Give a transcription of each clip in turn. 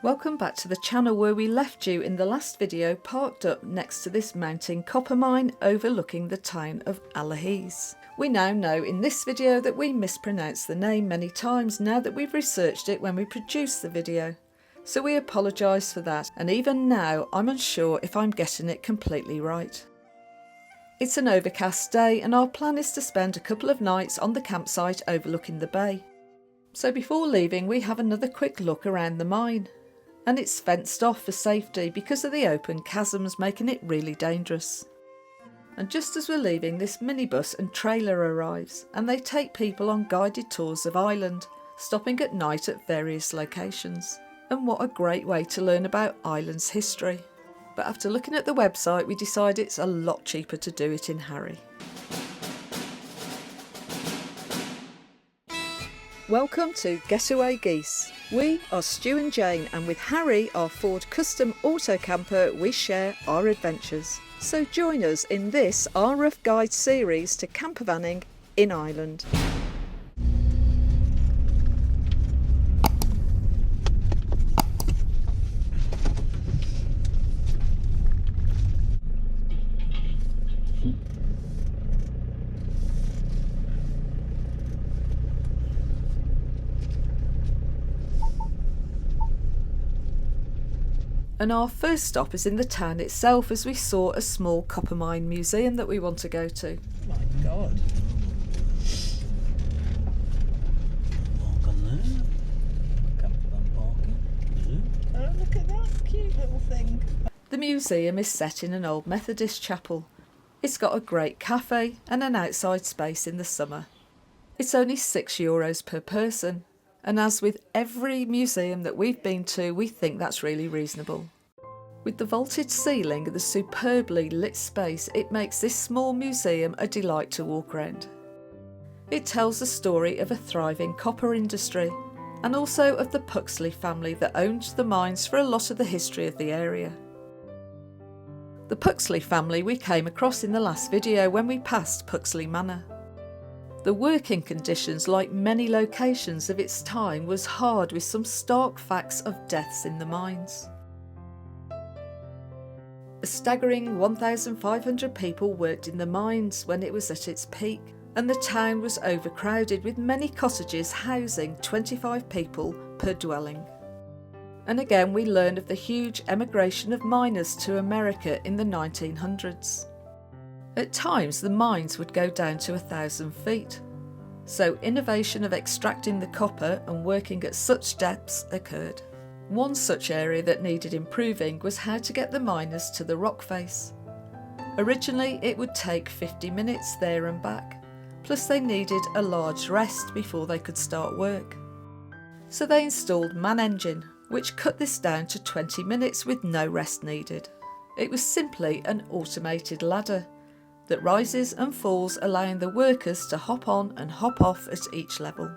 Welcome back to the channel where we left you in the last video parked up next to this mountain copper mine overlooking the town of Allihies. We now know in this video that we mispronounced the name many times now that we've researched it when we produced the video. So we apologise for that, and even now I'm unsure if I'm getting it completely right. It's an overcast day and our plan is to spend a couple of nights on the campsite overlooking the bay. So before leaving we have another quick look around the mine. And it's fenced off for safety because of the open chasms making it really dangerous. And just as we're leaving, this minibus and trailer arrives and they take people on guided tours of Ireland, stopping at night at various locations. And what a great way to learn about Ireland's history. But after looking at the website we decide it's a lot cheaper to do it in Harry. Welcome to GetawayGeese. We are Stu and Jane, and with Harry, our Ford custom auto camper, we share our adventures. So join us in this our rough guide series to campervanning in Ireland. And our first stop is in the town itself as we saw a small copper mine museum that we want to go to. Oh my god. Walk on there. Campervan parking. Oh, look at that cute little thing. The museum is set in an old Methodist chapel. It's got a great cafe and an outside space in the summer. It's only €6 per person. And as with every museum that we've been to, we think that's really reasonable. With the vaulted ceiling and the superbly lit space, it makes this small museum a delight to walk around. It tells the story of a thriving copper industry, and also of the Puxley family that owned the mines for a lot of the history of the area. The Puxley family we came across in the last video when we passed Puxley Manor. The working conditions, like many locations of its time, was hard with some stark facts of deaths in the mines. A staggering 1,500 people worked in the mines when it was at its peak, and the town was overcrowded with many cottages housing 25 people per dwelling. And again we learn of the huge emigration of miners to America in the 1900s. At times the mines would go down to 1,000 feet, so innovation of extracting the copper and working at such depths occurred. One such area that needed improving was how to get the miners to the rock face. Originally it would take 50 minutes there and back, plus they needed a large rest before they could start work. So they installed man engine, which cut this down to 20 minutes with no rest needed. It was simply an automated ladder that rises and falls, allowing the workers to hop on and hop off at each level.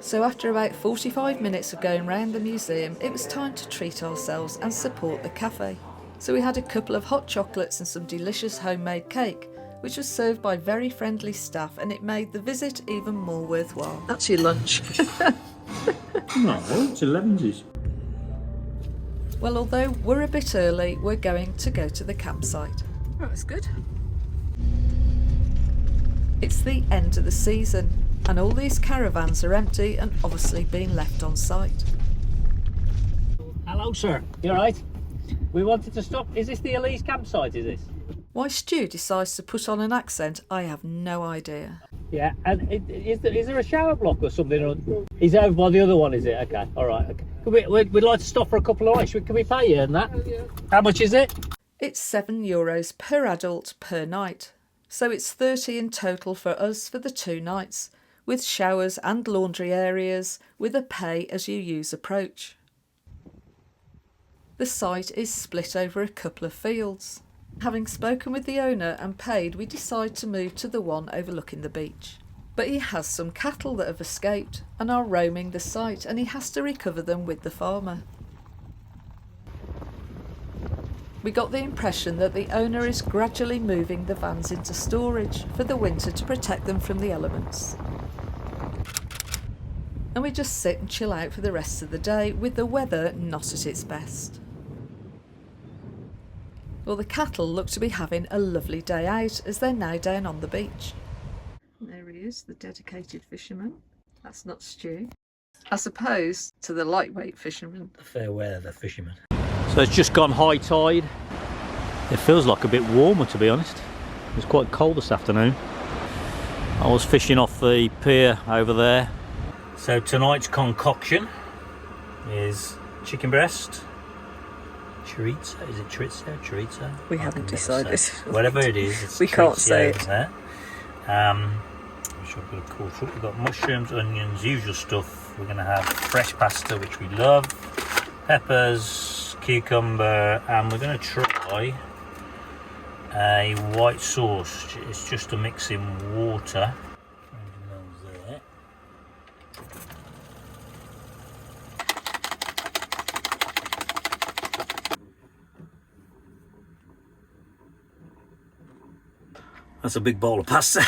So after about 45 minutes of going round the museum, it was time to treat ourselves and support the cafe. So we had a couple of hot chocolates and some delicious homemade cake, which was served by very friendly staff, and it made the visit even more worthwhile. That's your lunch. No, it's 11s. Well, although we're a bit early, we're going to go to the campsite. Oh, that's good. It's the end of the season and all these caravans are empty and obviously being left on site. Hello sir, you alright? We wanted to stop. Is this the Allihies campsite, is this? Why Stu decides to put on an accent, I have no idea. Yeah, and is there a shower block or something? Or is over by the other one, is it? Okay, alright. Okay. We'd like to stop for a couple of nights. Can we pay you and that? Yeah. How much is it? It's €7 per adult per night, so it's 30 in total for us for the 2 nights, with showers and laundry areas with a pay-as-you-use approach. The site is split over a couple of fields. Having spoken with the owner and paid, we decide to move to the one overlooking the beach. But he has some cattle that have escaped and are roaming the site, and he has to recover them with the farmer. We got the impression that the owner is gradually moving the vans into storage for the winter to protect them from the elements. and we just sit and chill out for the rest of the day with the weather not at its best. Well, the cattle look to be having a lovely day out as they're now down on the beach. There he is, the dedicated fisherman. That's not Stu. As opposed to the lightweight fisherman. The fair weather fisherman. So it's just gone high tide. It feels like a bit warmer, to be honest. It was quite cold this afternoon. I was fishing off the pier over there. So tonight's concoction is chicken breast, chorizo. Is it chorizo? We haven't decided. Whatever it is, it's we can't say it. There. I'm sure I've got a cool truck. We've got mushrooms, onions, usual stuff. We're going to have fresh pasta, which we love, peppers, cucumber, and we're going to try a white sauce. It's just a mix in water. There. That's a big bowl of pasta.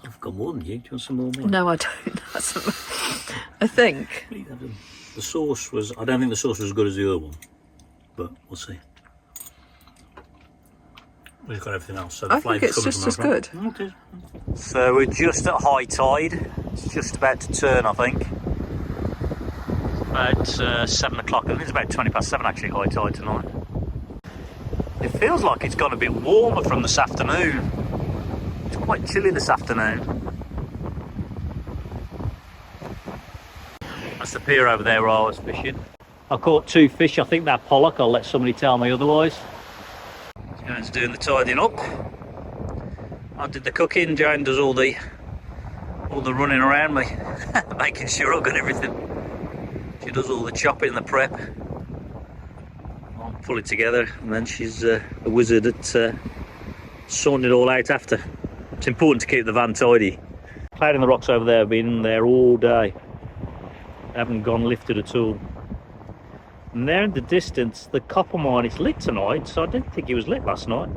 I've got more than you. Do you want some more? No, I don't. I think. The sauce was, I don't think the sauce was as good as the other one, but we'll see. We've got everything else, so the flavour's coming from just as good. Okay. So we're just at high tide. It's just about to turn, I think. About 7 o'clock. I think it's about 20 past 7 actually, high tide tonight. It feels like it's gone a bit warmer from this afternoon. It's quite chilly this afternoon. That's the pier over there where I was fishing. I caught 2 fish. I think that pollock. I'll let somebody tell me otherwise. Joanne's doing the tidying up. I did the cooking. Joanne does all the running around me, making sure I've got everything. She does all the chopping and the prep. I'll pull it together, and then she's a wizard at sorting it all out after. It's important to keep the van tidy. Cloud in the rocks over there have been in there all day. They haven't gone lifted at all. And there in the distance, the copper mine is lit tonight, so I didn't think it was lit last night.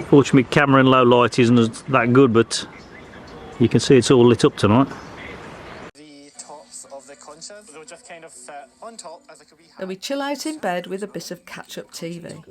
Fortunately, camera in low light isn't that good, but you can see it's all lit up tonight. The tops of the conchas, they'll just kind of sit on top as like a wee hat. And we chill out in bed with a bit of catch-up TV.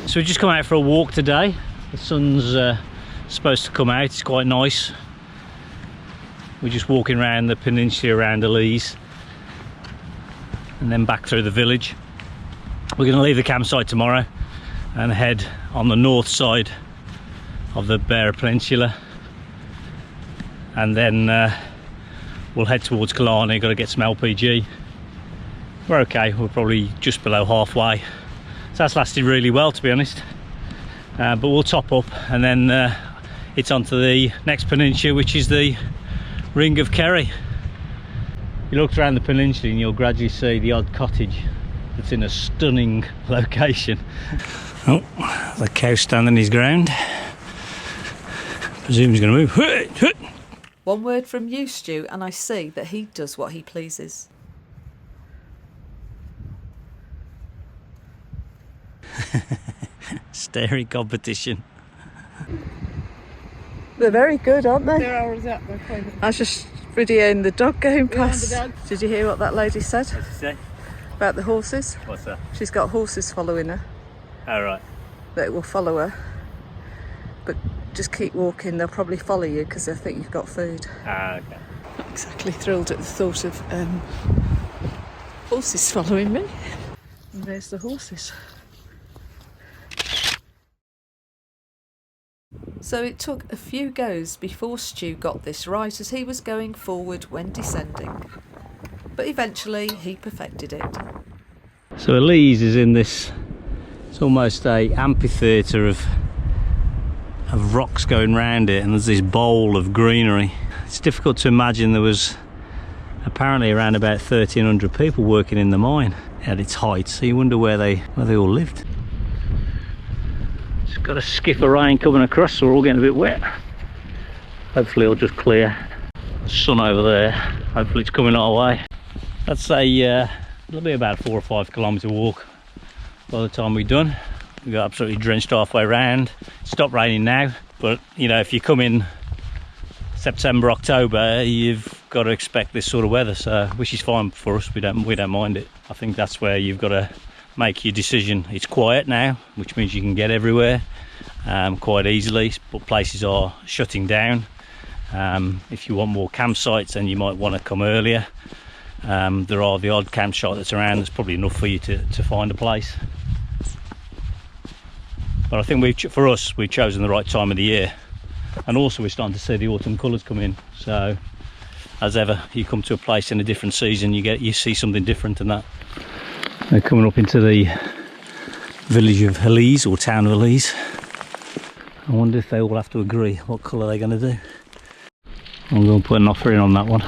So we've just come out for a walk today. The sun's supposed to come out, it's quite nice. We're just walking around the peninsula around Allihies and then back through the village. We're going to leave the campsite tomorrow and head on the north side of the Beara Peninsula, and then we'll head towards Killarney. Got to get some LPG. We're okay, we're probably just below halfway. So that's lasted really well, to be honest, but we'll top up and then it's on to the next peninsula, which is the Ring of Kerry. You look around the peninsula and you'll gradually see the odd cottage that's in a stunning location. Oh, the cow standing his ground. Presume he's going to move. One word from you, Stu, and I see that he does what he pleases. Staring competition. They're very good, aren't they? They're always up. They're quite I was just videoing the dog going Yeah, past. the dog. Did you hear what that lady said What's he say? about the horses? What's that? She's got horses following her All right. that will follow her. But just keep walking, they'll probably follow you because they think you've got food. Ah, okay. Not exactly thrilled at the thought of horses following me. And there's the horses. So it took a few goes before Stu got this right, as he was going forward when descending. But eventually he perfected it. So Allihies is in this, it's almost a amphitheatre of rocks going round it, and there's this bowl of greenery. It's difficult to imagine. There was apparently around about 1,300 people working in the mine at its height, so you wonder where they all lived. It's got a skiff of rain coming across, so we're all getting a bit wet. Hopefully it'll just clear. The sun over there, hopefully it's coming our way. That's it'll be about 4 or 5 kilometre walk by the time we're done. We got absolutely drenched halfway round. It's stopped raining now, but you know, if you come in September, October, you've got to expect this sort of weather, so which is fine for us. We don't mind it. I think that's where you've got to make your decision. It's quiet now, which means you can get everywhere quite easily, but places are shutting down. If you want more campsites, then you might want to come earlier. There are the odd campsite that's around. There's probably enough for you to find a place. But I think for us, we've chosen the right time of the year. And also we're starting to see the autumn colours come in. So as ever, you come to a place in a different season, you see something different than that. They're coming up into the village of Allihies, or town of Allihies. I wonder if they all have to agree what colour they're going to do. I'm going to put an offer in on that one.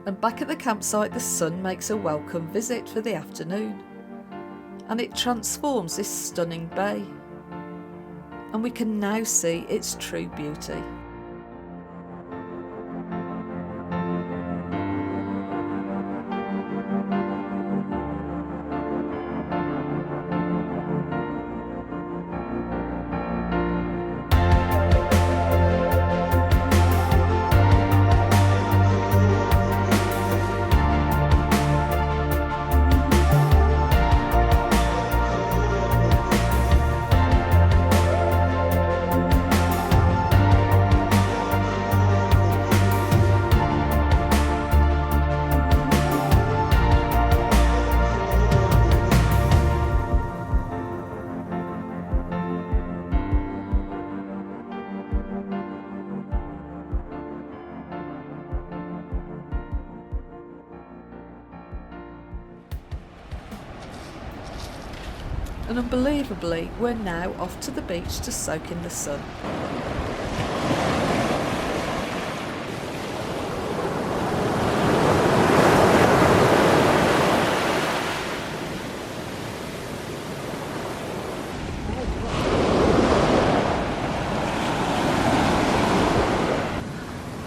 And back at the campsite, the sun makes a welcome visit for the afternoon, and it transforms this stunning bay, and we can now see its true beauty. And unbelievably, we're now off to the beach to soak in the sun.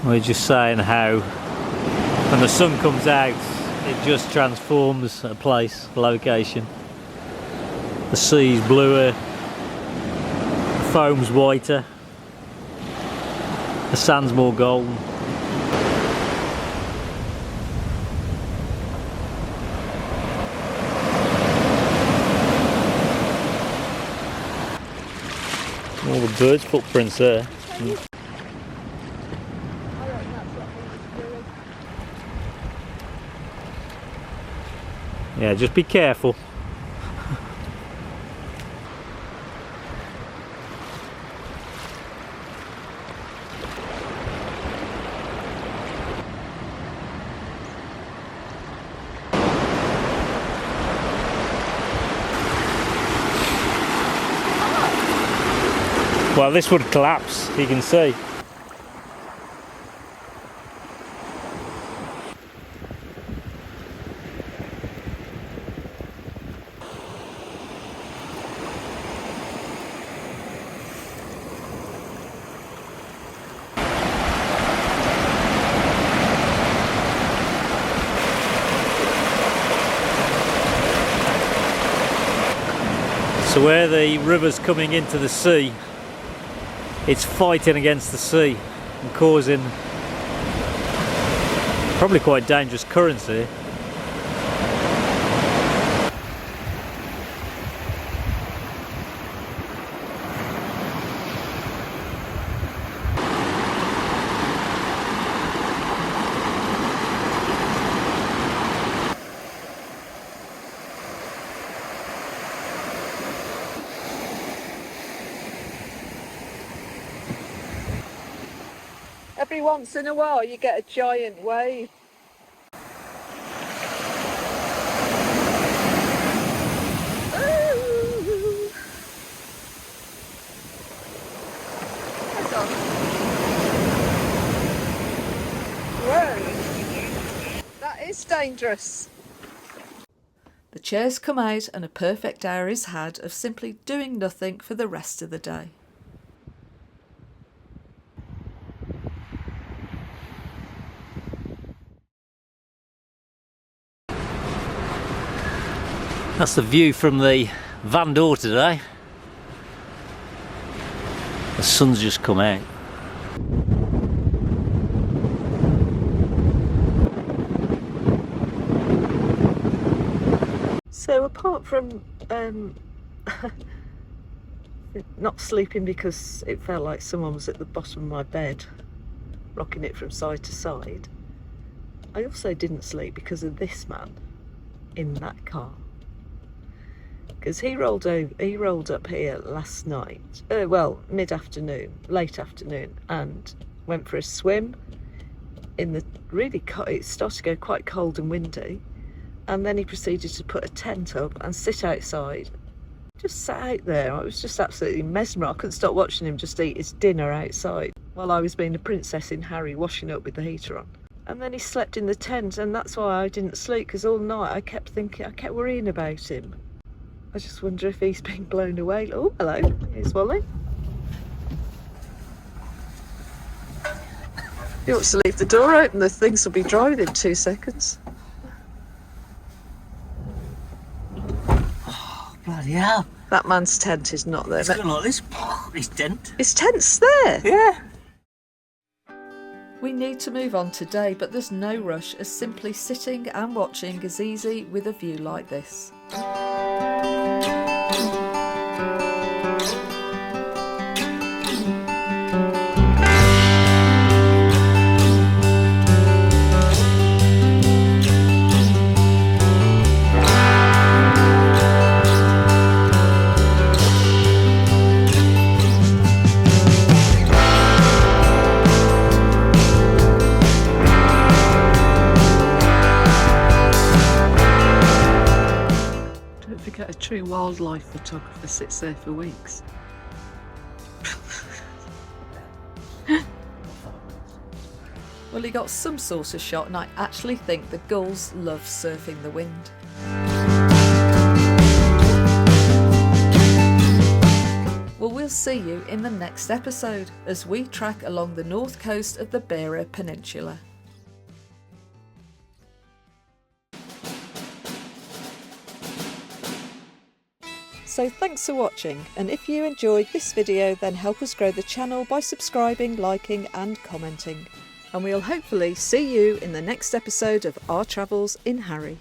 We're just saying how when the sun comes out, it just transforms a place, a location. The sea's bluer, the foam's whiter, the sand's more golden. All the birds' footprints there. Yeah, just be careful. Well, this would collapse, you can see. So where the river's coming into the sea, it's fighting against the sea and causing probably quite dangerous currents here. Every once in a while you get a giant wave. Ooh. Hold on. Whoa. That is dangerous. The chairs come out and a perfect hour is had of simply doing nothing for the rest of the day. That's the view from the van door today. The sun's just come out. So apart from not sleeping because it felt like someone was at the bottom of my bed rocking it from side to side, I also didn't sleep because of this man in that car. Because he rolled up here last night, well, mid-afternoon, late afternoon, and went for a swim in the really cold. It started to go quite cold and windy, and then he proceeded to put a tent up and sit outside. Just sat out there. I was just absolutely mesmerised. I couldn't stop watching him just eat his dinner outside while I was being a princess in Harry, washing up with the heater on. And then he slept in the tent, and that's why I didn't sleep, because all night I kept worrying about him. I just wonder if he's being blown away. Oh, hello. Here's Wally. He wants to leave the door open. The things will be dry within 2 seconds. Oh, bloody hell. That man's tent is not there. It's going like this. His tent. His tent's there. Yeah. We need to move on today, but there's no rush, as simply sitting and watching is easy with a view like this. A true wildlife photographer sits there for weeks. Well, he got some sort of shot, and I actually think the gulls love surfing the wind. Well, we'll see you in the next episode as we track along the north coast of the Beira Peninsula. So thanks for watching, and if you enjoyed this video then help us grow the channel by subscribing, liking and commenting. And we'll hopefully see you in the next episode of Our Travels in Harry.